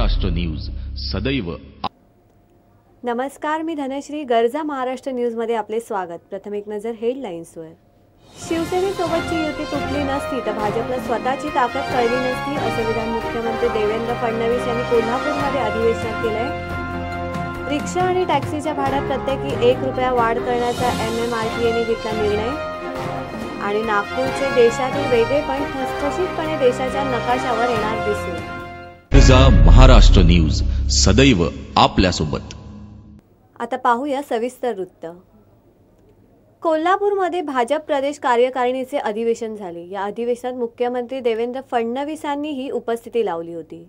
Maharashtra news सदैव। नमस्कार, मी धनश्री। गरजा महाराष्ट्र न्यूज मध्ये आपले स्वागत। प्रथम एक नजर हेडलाईन्सवर। शिवसेनेसोबतची युती तुटली नसती तर भाजपला स्वतःची ताकद कळली नसती, असे विधान मुख्यमंत्री देवेंद्र फडणवीस यांनी कोल्हापूरमध्ये अधिवेशनात केले। रिक्षा आणि टॅक्सीच्या भाड्यात प्रत्येकी 1 रुपया वाढ करण्याचा MMRTAने घेतला निर्णय आणि नागपूरचे देशातील वेगळेपण ठसठशीतपणे देशाच्या नकाशावर येणार दिसून। गरजा महाराष्ट्र न्यूज सदैव आपल्यासोबत। आता पाहूया सविस्तर वृत्त। कोल्हापूरमध्ये भाजप प्रदेश कार्यकारिणीचे अधिवेशन झाले। या अधिवेशनात मुख्यमंत्री देवेंद्र फडणवीसांनीही उपस्थिती लावली होती।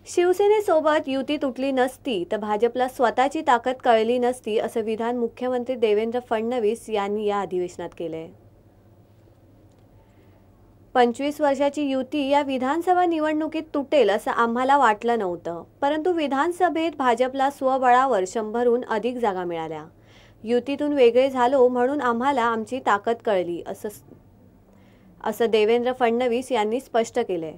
शिवसेनेसोबत युती तुटली नसती तर भाजपला स्वतःची ताकद कळली नसती, असं विधान मुख्यमंत्री देवेंद्र फडणवीस यांनी या अधिवेशनात केले। 25 वर्षाची युती या विधानसभा निवडणुकीत तुटेल असं आम्हाला वाटलं नव्हतं, परंतु विधानसभेत भाजपला स्वबळावर 100हून अधिक जागा मिळाल्या। युतीतून वेगळे झालो म्हणून आम्हाला आमची ताकद कळली, असं देवेंद्र फडणवीस यांनी स्पष्ट केले।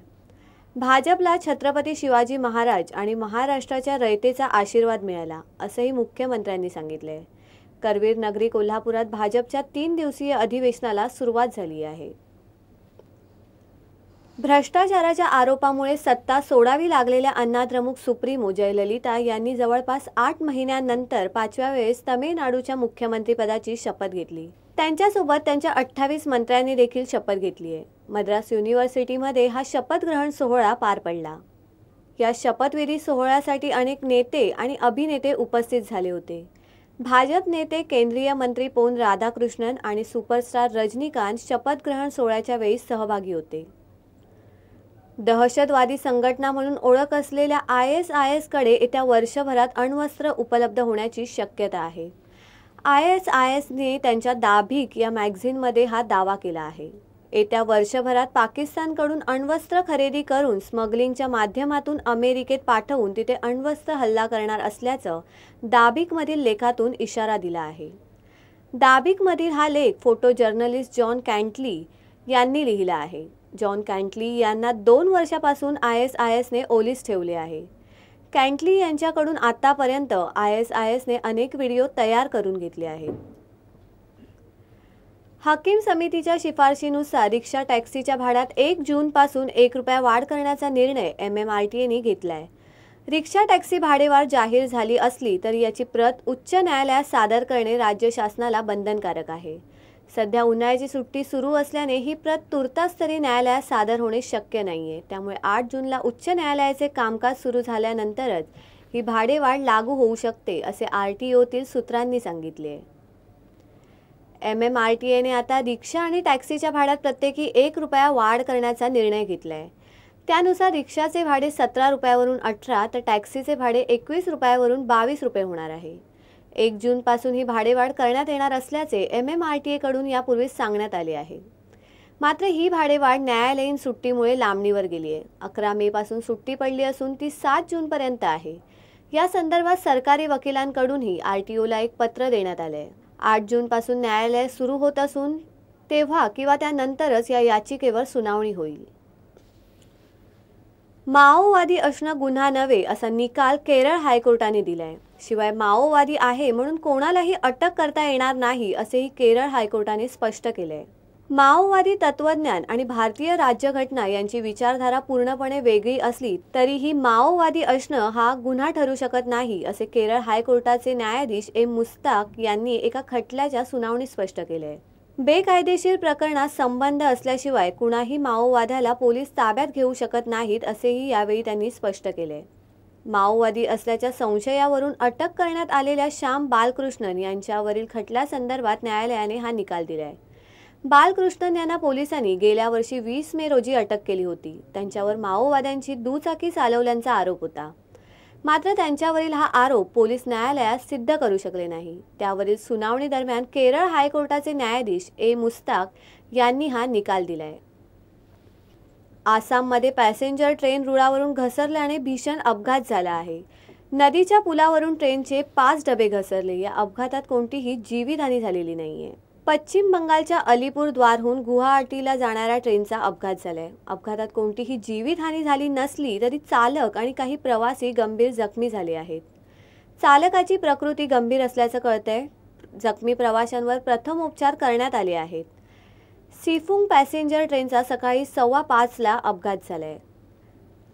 भाजपला छत्रपती शिवाजी महाराज आणि महाराष्ट्राच्या रयतेचा आशीर्वाद मिळाला, असंही मुख्यमंत्र्यांनी सांगितले। करवीर नगरी कोल्हापुरात भाजपच्या 3 दिवसीय अधिवेशनाला सुरुवात झाली आहे। भ्रष्टाचाराच्या आरोपामुळे सत्ता सोडावी लागलेल्या अण्णाद्रमुक सुप्रीमो जयललिता यांनी जवळपास 8 महिन्यांनंतर 5व्या वेळेस तमिळनाडूच्या मुख्यमंत्रीपदाची शपथ घेतली। त्यांच्यासोबत त्यांच्या 28 मंत्र्यांनी देखील शपथ घेतली आहे। मद्रास युनिव्हर्सिटीमध्ये हा शपथ ग्रहण सोहळा पार पडला। या शपथविधी सोहळ्यासाठी अनेक नेते आणि अभिनेते उपस्थित झाले होते। भाजप नेते केंद्रीय मंत्री पोन राधाकृष्णन आणि सुपरस्टार रजनीकांत शपथ ग्रहण सोहळ्याच्या वेळी सहभागी होते। दहशतवादी संघटना म्हणून ओळख असलेल्या ISIS कडे येत्या वर्षभरात अण्वस्त्र उपलब्ध होण्याची शक्यता आहे। ISISने त्यांच्या दाभिक या मॅगझिनमध्ये हा दावा केला आहे। येत्या वर्षभरात पाकिस्तानकडून अण्वस्त्र खरेदी करून स्मगलिंगच्या माध्यमातून अमेरिकेत पाठवून तिथे अण्वस्त्र हल्ला करणार असल्याचं दाभिकमधील लेखातून इशारा दिला आहे। दाभिकमधील हा लेख फोटो जर्नलिस्ट जॉन कॅन्टली यांनी लिहिला आहे। जॉन कॅन्टली यांना 2 वर्षापासून ISISने ओलीस ठेवले आहे। कॅन्टली यांच्याकडून आतापर्यंत ISISने अनेक व्हिडिओ तयार करून घेतले आहेत। हकीम समितीच्या शिफारशीनुसार रिक्षा टॅक्सीच्या भाड्यात 1 जूनपासून 1 रुपया वाढ करण्याचा निर्णय MMRTAने घेतलाय। रिक्षा टॅक्सी भाडेवाढ जाहीर झाली असली तरी याची प्रत उच्च न्यायालयात सादर करणे राज्य शासनाला बंधनकारक आहे। सध्या उन्हाळ्याची सुट्टी सुरू असल्याने ही प्रत तुर्तास तरी न्यायालयात सादर होणे शक्य नाहीये। त्यामुळे 8 जूनला उच्च न्यायालयाचे कामकाज सुरू झाल्यानंतरच ही भाडेवाढ लागू होऊ शकते, असे RTOतील सूत्रांनी सांगितले। MMRTAने आता रिक्षा आणि टॅक्सीच्या भाड्यात प्रत्येकी 1 रुपया वाढ करण्याचा निर्णय घेतलाय। त्यानुसार रिक्षाचे भाडे 17 रुपयावरून 18 तर टॅक्सीचे भाडे 21 रुपयावरून 22 रुपये होणार आहे। 1 जूनपासून ही भाडेवाढ करण्यात येणार असल्याचे MMRTA कडून यापूर्वीच सांगण्यात आले आहे। मात्र ही भाडेवाढ न्यायालयीन सुट्टीमुळे लांबणीवर गेली आहे। 11 मे पासून सुट्टी पडली असून ती 7 जूनपर्यंत आहे। या संदर्भात सरकारी वकिलांकडूनही RTOला एक पत्र देण्यात आले आहे। 8 जूनपासून न्यायालय सुरू होत असून तेव्हा किंवा त्यानंतरच या याचिकेवर सुनावणी होईल। माओवादी असणं गुन्हा नव्हे असा निकाल केरळ हायकोर्टाने दिलाय। शिवाय माओवादी आहे म्हणून कोणालाही अटक करता येणार नाही, असेही केरळ हायकोर्टाने स्पष्ट केले। माओवादी तत्वज्ञान आणि भारतीय राज्यघटना यांची विचारधारा पूर्णपणे वेगळी असली तरीही माओवादी असणं हा गुन्हा ठरू शकत नाही, असे केरळ हायकोर्टाचे न्यायाधीश मुस्ताक यांनी एका खटल्याच्या सुनावणीत स्पष्ट केले। बेकायदेशीर प्रकरणात संबंध असल्याशिवाय कुणाही माओवाद्याला पोलीस ताब्यात घेऊ शकत नाहीत, असेही यावेळी त्यांनी स्पष्ट केले। माओवादी असल्याच्या संशयावरून अटक करण्यात आलेल्या श्याम बालकृष्णन यांच्यावरील खटल्यासंदर्भात न्यायालयाने हा निकाल दिलाय। बालकृष्णन यांना पोलिसांनी गेल्या वर्षी 20 मे रोजी अटक केली होती। त्यांच्यावर माओवाद्यांची दुचाकी चालवल्याचा आरोप होता। मात्र त्यांच्यावरील हा आरोप पोलीस न्यायालयात सिद्ध करू शकले नाही। त्यावरील सुनावणी दरम्यान केरळ हायकोर्टाचे न्यायाधीश मुस्ताक यांनी हा निकाल दिलाय। आसाममध्ये पॅसेंजर ट्रेन रुळावरून घसरल्याने भीषण अपघात झाला आहे। नदीच्या पुलावरून ट्रेनचे 5 डबे घसरले। या अपघातात कोणतीही जीवितहानी झालेली नाहीये। पश्चिम बंगालच्या अलीपुरद्वारहून गुवाहाटीला जाणाऱ्या ट्रेनचा अपघात झालाय. अपघातात कोणतीही जीवितहानी झाली नसली तरी चालक आणि काही प्रवासी गंभीर जखमी झाले आहेत. चालकाची प्रकृती गंभीर असल्याचं कळतंय. जखमी प्रवाशांवर प्रथम उपचार करण्यात आले आहेत. सिफुंग पॅसेंजर ट्रेनचा सकाळी 5:15ला अपघात झालाय.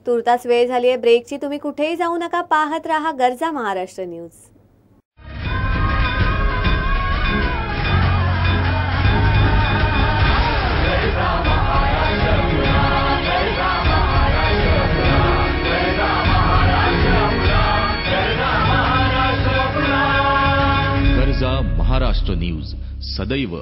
तुर्तास वेळ झाली आहे ब्रेकची. तुम्ही कुठेही जाऊ नका, पाहत राहा गरजा महाराष्ट्र न्यूज. गरजा महाराष्ट्र न्यूज सदैव